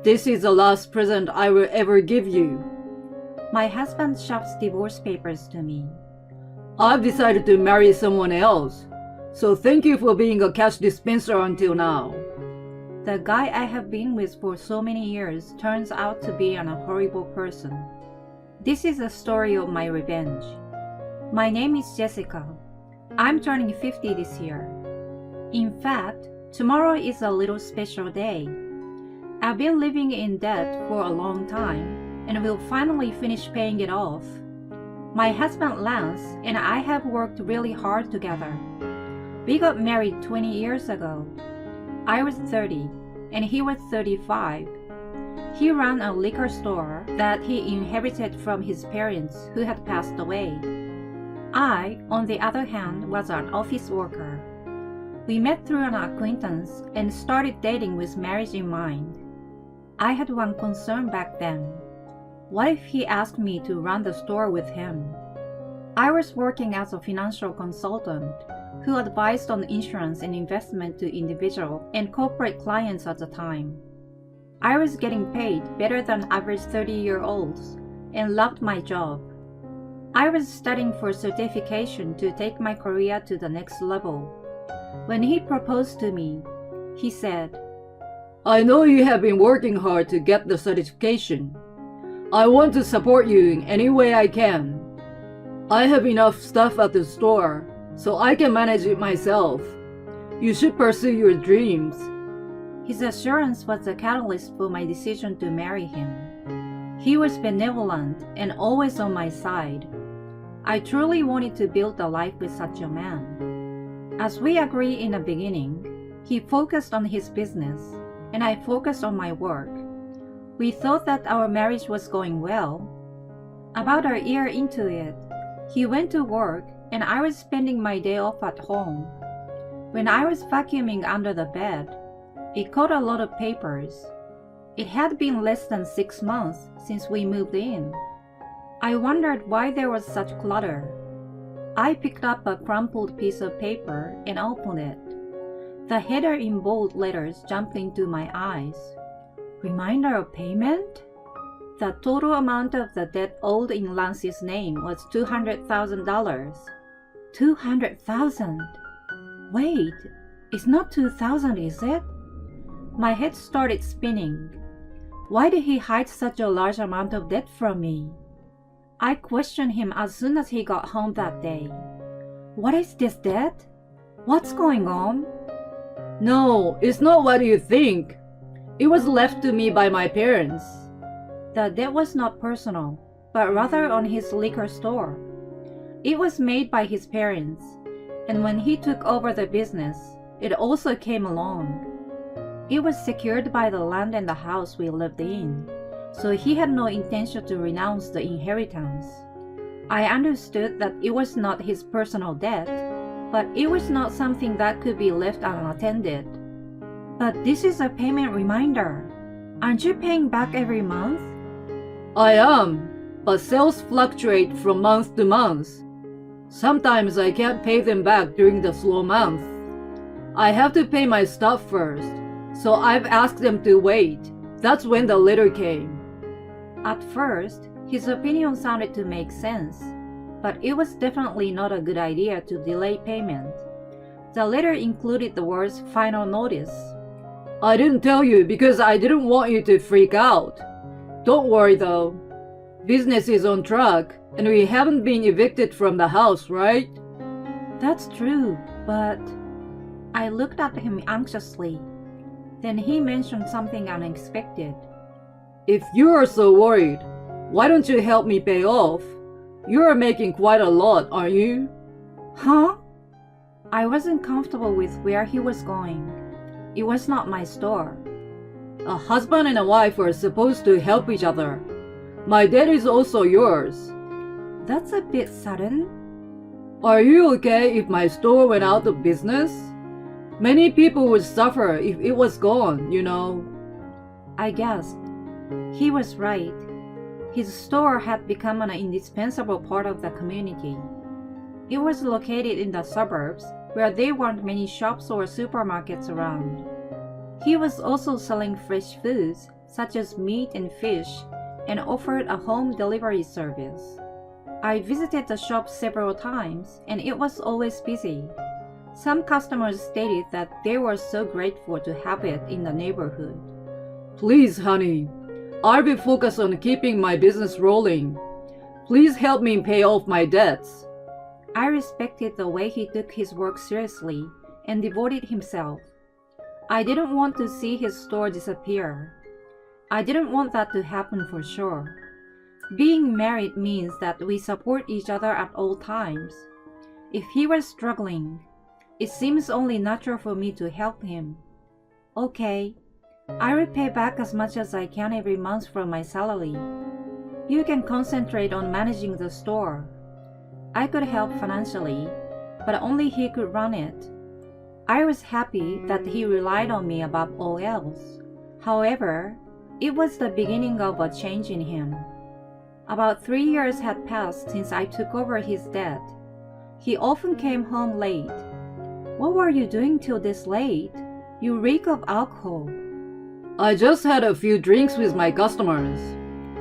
This is the last present I will ever give you. My husband shoves divorce papers to me. I've decided to marry someone else, so thank you for being a cash dispenser until now. The guy I have been with for so many years turns out to be a horrible person. This is a story of my revenge. My name is Jessica. I'm turning 50 this year. In fact, tomorrow is a little special day. I've been living in debt for a long time and will finally finish paying it off. My husband Lance and I have worked really hard together. We got married 20 years ago. I was 30 and he was 35. He ran a liquor store that he inherited from his parents who had passed away. I, on the other hand, was an office worker. We met through an acquaintance and started dating with marriage in mind. I had one concern back then. What if he asked me to run the store with him? I was working as a financial consultant who advised on insurance and investment to individual and corporate clients at the time. I was getting paid better than average 30-year-olds and loved my job. I was studying for certification to take my career to the next level. When he proposed to me, he said, I know you have been working hard to get the certification. I want to support you in any way I can. I have enough stuff at the store, so I can manage it myself. You should pursue your dreams. His assurance was the catalyst for my decision to marry him. He was benevolent and always on my side. I truly wanted to build a life with such a man. As we agreed in the beginning, he focused on his business, and I focused on my work. We thought that our marriage was going well. About a year into it, he went to work and I was spending my day off at home. When I was vacuuming under the bed, it caught a lot of papers. It had been less than 6 months since we moved in. I wondered why there was such clutter. I picked up a crumpled piece of paper and opened it. The header in bold letters jumped into my eyes. Reminder of payment? The total amount of the debt owed in Lance's name was $200,000. $200,000? Wait, it's not $2,000, is it? My head started spinning. Why did he hide such a large amount of debt from me? I questioned him as soon as he got home that day. What is this debt? What's going on? No, it's not what you think. It was left to me by my parents. The debt was not personal, but rather on his liquor store. It was made by his parents, and when he took over the business, it also came along. It was secured by the land and the house we lived in, so he had no intention to renounce the inheritance. I understood that it was not his personal debt, but it was not something that could be left unattended. But this is a payment reminder. Aren't you paying back every month? I am, but sales fluctuate from month to month. Sometimes I can't pay them back during the slow month. I have to pay my stuff first, so I've asked them to wait. That's when the letter came. At first, his opinion sounded to make sense, but it was definitely not a good idea to delay payment. The letter included the words "final notice." I didn't tell you because I didn't want you to freak out. Don't worry though. Business is on track and we haven't been evicted from the house, right? That's true, but... I looked at him anxiously. Then he mentioned something unexpected. If you are so worried, why don't you help me pay off? You are making quite a lot, aren't you? Huh? I wasn't comfortable with where he was going. It was not my store. A husband and a wife are supposed to help each other. My debt is also yours. That's a bit sudden. Are you okay if my store went out of business? Many people would suffer if it was gone, you know. I gasped. He was right. His store had become an indispensable part of the community. It was located in the suburbs, where there weren't many shops or supermarkets around. He was also selling fresh foods such as meat and fish, and offered a home delivery service. I visited the shop several times, and it was always busy. Some customers stated that they were so grateful to have it in the neighborhood. Please, honey, I'll be focused on keeping my business rolling. Please help me pay off my debts. I respected the way he took his work seriously and devoted himself. I didn't want to see his store disappear. I didn't want that to happen for sure. Being married means that we support each other at all times. If he was struggling, it seems only natural for me to help him. Okay, I will pay back as much as I can every month from my salary. You can concentrate on managing the store. I could help financially, but only he could run it. I was happy that he relied on me above all else. However, it was the beginning of a change in him. About 3 years had passed since I took over his debt. He often came home late. What were you doing till this late? You reek of alcohol. I just had a few drinks with my customers.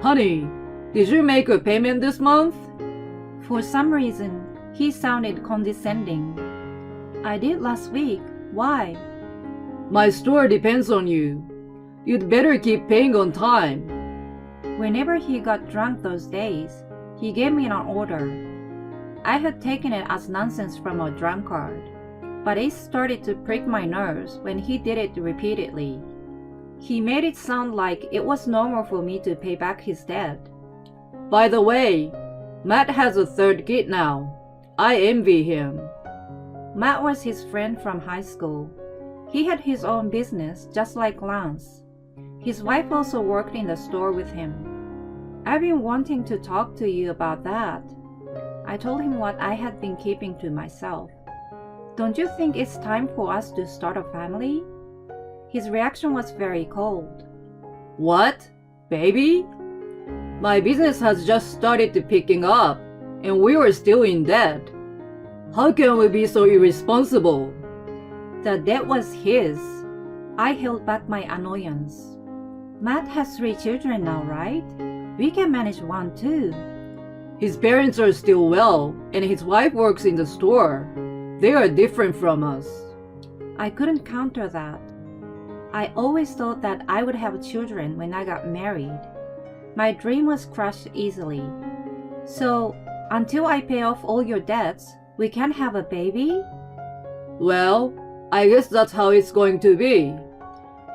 Honey, did you make a payment this month? For some reason, he sounded condescending. I did last week. Why? My store depends on you. You'd better keep paying on time. Whenever he got drunk those days, he gave me an order. I had taken it as nonsense from a drunkard, but it started to prick my nerves when he did it repeatedly. He made it sound like it was normal for me to pay back his debt. By the way, Matt has a third kid now. I envy him. Matt was his friend from high school. He had his own business just like Lance. His wife also worked in the store with him. I've been wanting to talk to you about that. I told him what I had been keeping to myself. Don't you think it's time for us to start a family? His reaction was very cold. What? Baby? My business has just started picking up, and we were still in debt. How can we be so irresponsible? The debt was his. I held back my annoyance. Matt has 3 children now, right? We can manage one too. His parents are still well, and his wife works in the store. They are different from us. I couldn't counter that. I always thought that I would have children when I got married. My dream was crushed easily. So, until I pay off all your debts, we can't have a baby? Well, I guess that's how it's going to be.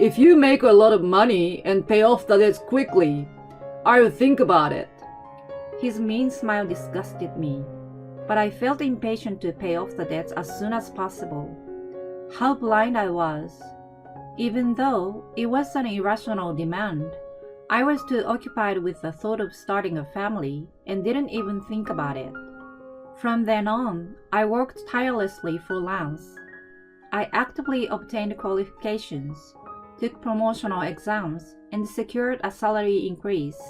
If you make a lot of money and pay off the debts quickly, I'll think about it. His mean smile disgusted me, but I felt impatient to pay off the debts as soon as possible. How blind I was. Even though it was an irrational demand, I was too occupied with the thought of starting a family and didn't even think about it. From then on, I worked tirelessly for Lance. I actively obtained qualifications, took promotional exams, and secured a salary increase.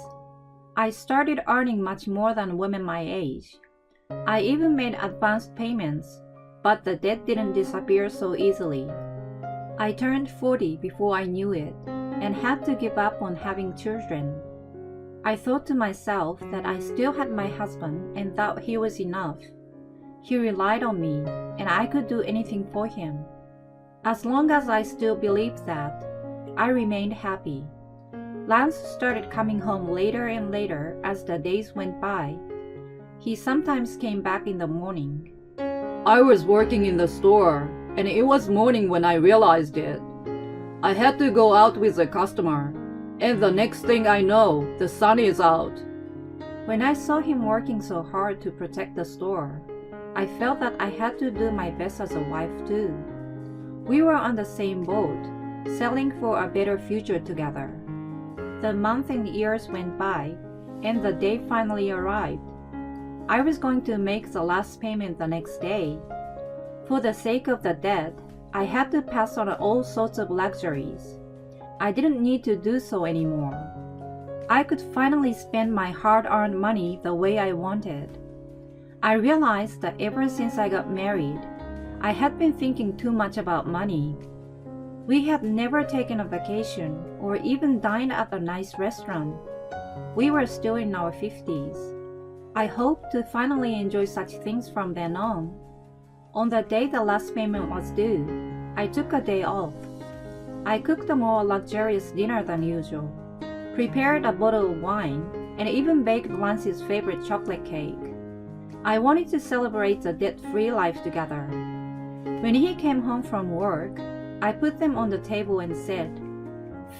I started earning much more than women my age. I even made advanced payments, but the debt didn't disappear so easily. I turned 40 before I knew it, and had to give up on having children. I thought to myself that I still had my husband and thought he was enough. He relied on me, and I could do anything for him. As long as I still believed that, I remained happy. Lance started coming home later and later as the days went by. He sometimes came back in the morning. I was working in the store, and it was morning when I realized it. I had to go out with a customer, and the next thing I know, the sun is out. When I saw him working so hard to protect the store, I felt that I had to do my best as a wife too. We were on the same boat, selling for a better future together. The months and years went by, and the day finally arrived. I was going to make the last payment the next day. For the sake of the debt, I had to pass on all sorts of luxuries. I didn't need to do so anymore. I could finally spend my hard-earned money the way I wanted. I realized that ever since I got married, I had been thinking too much about money. We had never taken a vacation, or even dine at a nice restaurant. We were still in our 50s. I hoped to finally enjoy such things from then on. On the day the last payment was due, I took a day off. I cooked a more luxurious dinner than usual, prepared a bottle of wine, and even baked Lance's favorite chocolate cake. I wanted to celebrate the debt-free life together. When he came home from work, I put them on the table and said,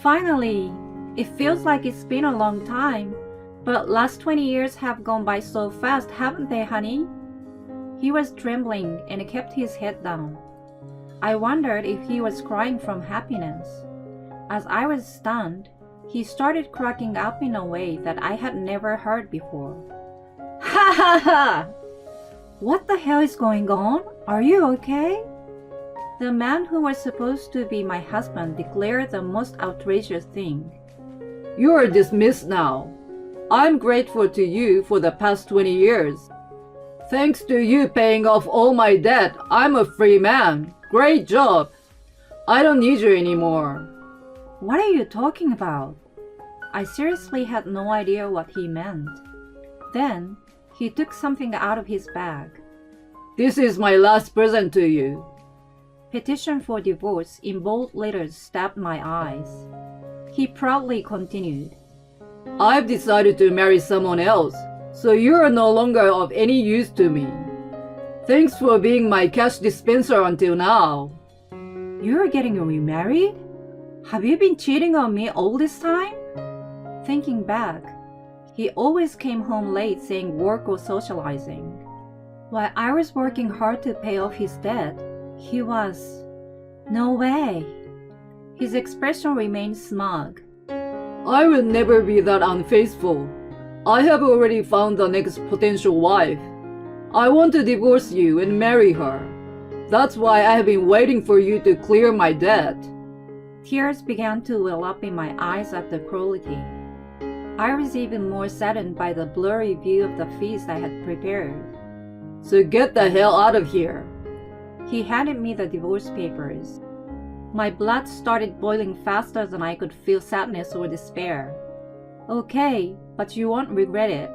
"Finally! It feels like it's been a long time, but last 20 years have gone by so fast, haven't they, honey?" He was trembling and kept his head down. I wondered if he was crying from happiness. As I was stunned, he started cracking up in a way that I had never heard before. "Ha ha ha! What the hell is going on? Are you okay?" The man who was supposed to be my husband declared the most outrageous thing. You are dismissed now. I'm grateful to you for the past 20 years. Thanks to you paying off all my debt, I'm a free man. Great job. I don't need you anymore. What are you talking about? I seriously had no idea what he meant. Then, he took something out of his bag. This is my last present to you. Petition for divorce in bold letters stabbed my eyes. He proudly continued. I've decided to marry someone else, so you're no longer of any use to me. Thanks for being my cash dispenser until now. You're getting remarried? Have you been cheating on me all this time? Thinking back, he always came home late saying work or socializing. While I was working hard to pay off his debt, he was... No way. His expression remained smug. I will never be that unfaithful. I have already found the next potential wife. I want to divorce you and marry her. That's why I have been waiting for you to clear my debt. Tears began to well up in my eyes at the cruelty. I was even more saddened by the blurry view of the feast I had prepared. So get the hell out of here. He handed me the divorce papers. My blood started boiling faster than I could feel sadness or despair. Okay, but you won't regret it.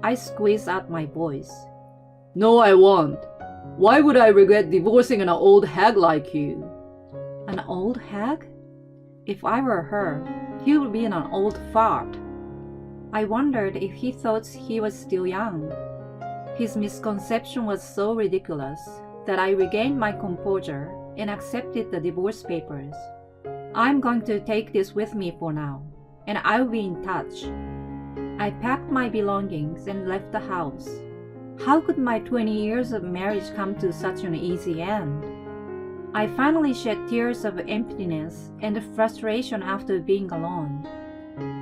I squeezed out my voice. No, I won't. Why would I regret divorcing an old hag like you? An old hag? If I were her, he would be an old fart. I wondered if he thought he was still young. His misconception was so ridiculous that I regained my composure and accepted the divorce papers. I'm going to take this with me for now, and I'll be in touch. I packed my belongings and left the house. How could my 20 years of marriage come to such an easy end? I finally shed tears of emptiness and frustration after being alone,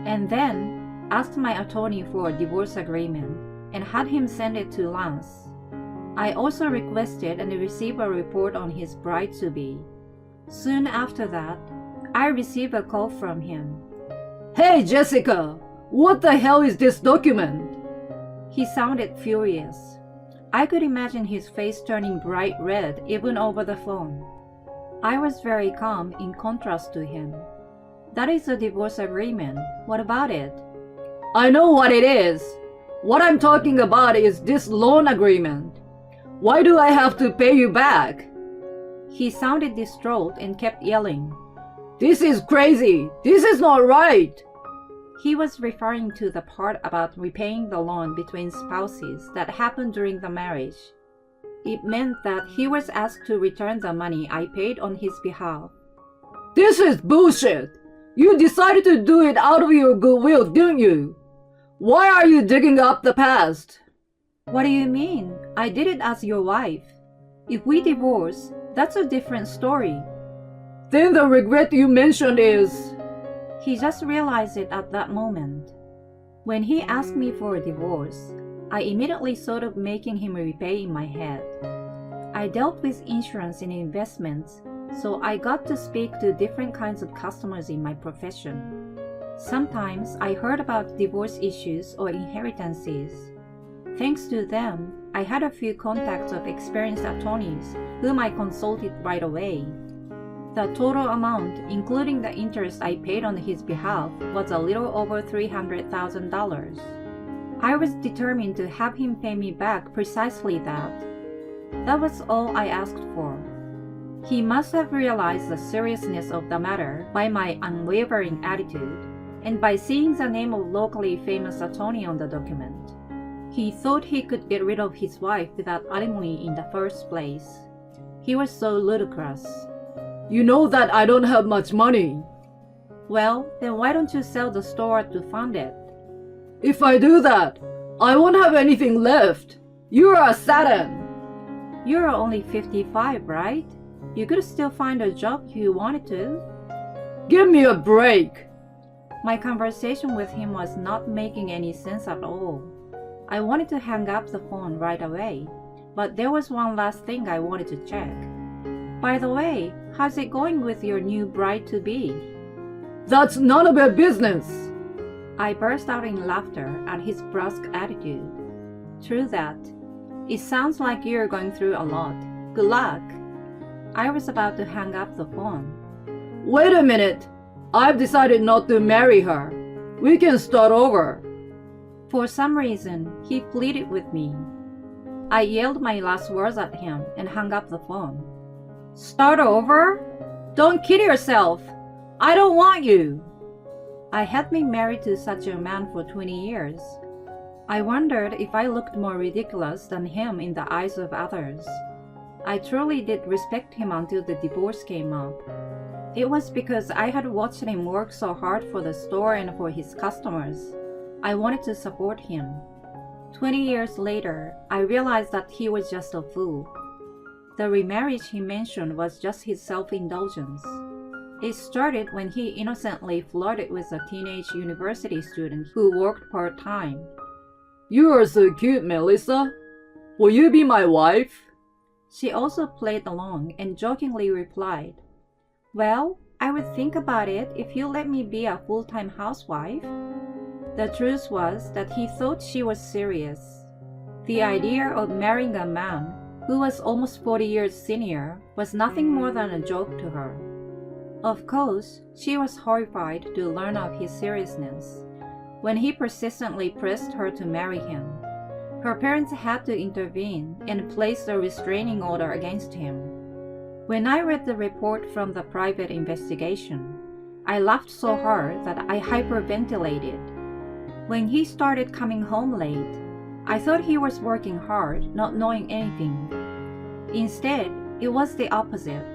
and then asked my attorney for a divorce agreement and had him send it to Lance. I also requested and received a report on his bride-to-be. Soon after that, I received a call from him. Hey, Jessica! What the hell is this document? He sounded furious. I could imagine his face turning bright red even over the phone. I was very calm in contrast to him. That is a divorce agreement. What about it? I know what it is. What I'm talking about is this loan agreement. Why do I have to pay you back? He sounded distraught and kept yelling. This is crazy. This is not right. He was referring to the part about repaying the loan between spouses that happened during the marriage. It meant that he was asked to return the money I paid on his behalf. This is bullshit. You decided to do it out of your goodwill, didn't you? Why are you digging up the past? What do you mean? I did it as your wife. If we divorce, that's a different story. Then the regret you mentioned is... He just realized it at that moment. When he asked me for a divorce, I immediately thought of making him repay in my head. I dealt with insurance and investments, so I got to speak to different kinds of customers in my profession. Sometimes I heard about divorce issues or inheritances. Thanks to them, I had a few contacts of experienced attorneys whom I consulted right away. The total amount, including the interest I paid on his behalf, was a little over $300,000. I was determined to have him pay me back precisely that. That was all I asked for. He must have realized the seriousness of the matter by my unwavering attitude and by seeing the name of locally famous attorney on the document. He thought he could get rid of his wife without alimony in the first place. He was so ludicrous. You know that I don't have much money. Well, then why don't you sell the store to fund it? If I do that, I won't have anything left. You're a Satan. You're only 55, right? You could still find a job if you wanted to. Give me a break. My conversation with him was not making any sense at all. I wanted to hang up the phone right away, but there was one last thing I wanted to check. By the way, how's it going with your new bride-to-be? That's none of your business. I burst out in laughter at his brusque attitude. True that. It sounds like you're going through a lot. Good luck. I was about to hang up the phone. Wait a minute. I've decided not to marry her. We can start over. For some reason, he pleaded with me. I yelled my last words at him and hung up the phone. Start over? Don't kid yourself. I don't want you. I had been married to such a man for 20 years. I wondered if I looked more ridiculous than him in the eyes of others. I truly did respect him until the divorce came up. It was because I had watched him work so hard for the store and for his customers. I wanted to support him. 20 years later, I realized that he was just a fool. The remarriage he mentioned was just his self-indulgence. It started when he innocently flirted with a teenage university student who worked part-time. You are so cute, Melissa. Will you be my wife? She also played along and jokingly replied, Well, I would think about it if you let me be a full-time housewife. The truth was that he thought she was serious. The idea of marrying a man who was almost 40 years senior was nothing more than a joke to her. Of course, she was horrified to learn of his seriousness. When he persistently pressed her to marry him, her parents had to intervene and place a restraining order against him. When I read the report from the private investigation, I laughed so hard that I hyperventilated. When he started coming home late, I thought he was working hard, not knowing anything. Instead, it was the opposite.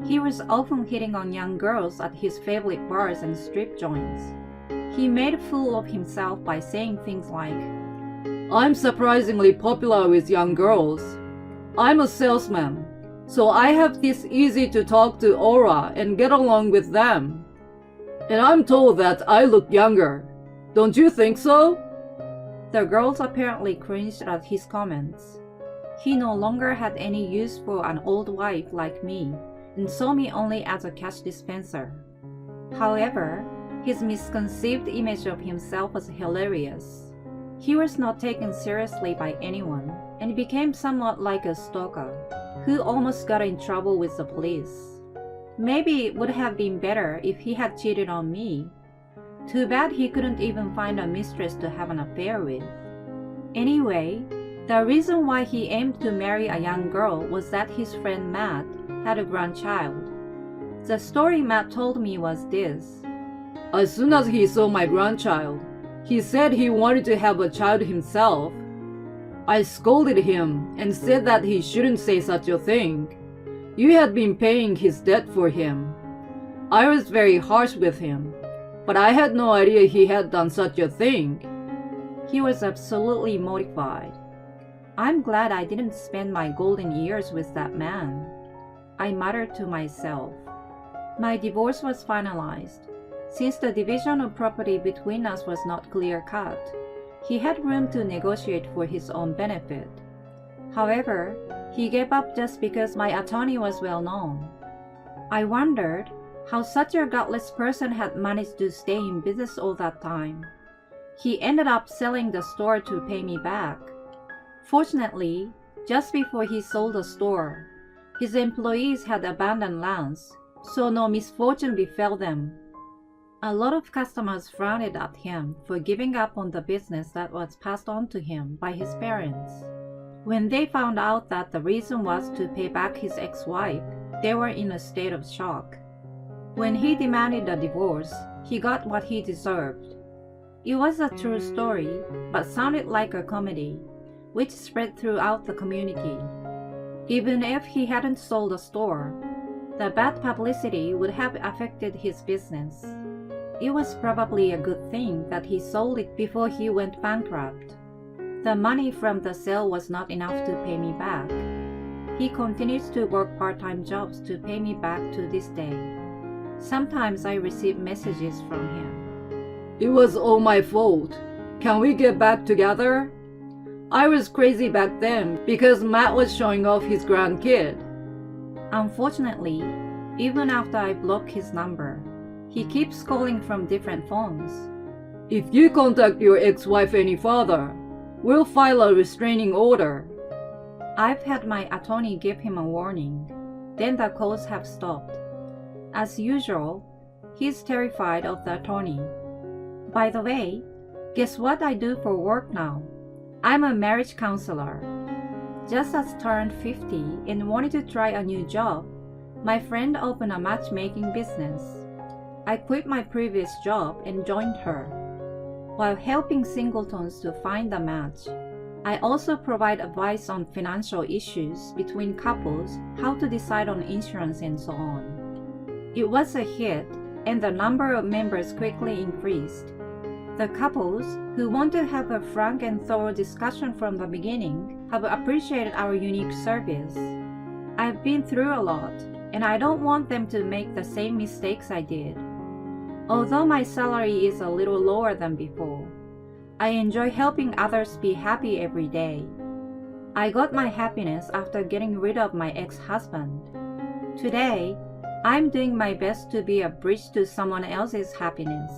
He was often hitting on young girls at his favorite bars and strip joints. He made a fool of himself by saying things like, I'm surprisingly popular with young girls. I'm a salesman, so I have this easy to talk to aura and get along with them. And I'm told that I look younger. Don't you think so? The girls apparently cringed at his comments. He no longer had any use for an old wife like me and saw me only as a cash dispenser. However, his misconceived image of himself was hilarious. He was not taken seriously by anyone and became somewhat like a stalker who almost got in trouble with the police. Maybe it would have been better if he had cheated on me. Too bad he couldn't even find a mistress to have an affair with. Anyway, the reason why he aimed to marry a young girl was that his friend Matt had a grandchild. The story Matt told me was this. As soon as he saw my grandchild, he said he wanted to have a child himself. I scolded him and said that he shouldn't say such a thing. You had been paying his debt for him. I was very harsh with him, but I had no idea he had done such a thing. He was absolutely mortified. I'm glad I didn't spend my golden years with that man. I muttered to myself. My divorce was finalized. Since the division of property between us was not clear-cut, he had room to negotiate for his own benefit. However, he gave up just because my attorney was well known. I wondered how such a gutless person had managed to stay in business all that time. He ended up selling the store to pay me back. Fortunately, just before he sold the store, his employees had abandoned lands, so no misfortune befell them. A lot of customers frowned at him for giving up on the business that was passed on to him by his parents. When they found out that the reason was to pay back his ex-wife, they were in a state of shock. When he demanded a divorce, he got what he deserved. It was a true story, but sounded like a comedy, which spread throughout the community. Even if he hadn't sold the store, the bad publicity would have affected his business. It was probably a good thing that he sold it before he went bankrupt. The money from the sale was not enough to pay me back. He continues to work part-time jobs to pay me back to this day. Sometimes I receive messages from him. It was all my fault. Can we get back together? I was crazy back then because Matt was showing off his grandkid. Unfortunately, even after I block his number, he keeps calling from different phones. If you contact your ex-wife any further, we'll file a restraining order. I've had my attorney give him a warning. Then the calls have stopped. As usual, he's terrified of the attorney. By the way, guess what I do for work now? I'm a marriage counselor. Just as turned 50 and wanted to try a new job, my friend opened a matchmaking business. I quit my previous job and joined her. While helping singletons to find a match, I also provide advice on financial issues between couples, how to decide on insurance and so on. It was a hit, and the number of members quickly increased. The couples who want to have a frank and thorough discussion from the beginning have appreciated our unique service. I've been through a lot, and I don't want them to make the same mistakes I did. Although my salary is a little lower than before, I enjoy helping others be happy every day. I got my happiness after getting rid of my ex-husband. Today, I'm doing my best to be a bridge to someone else's happiness.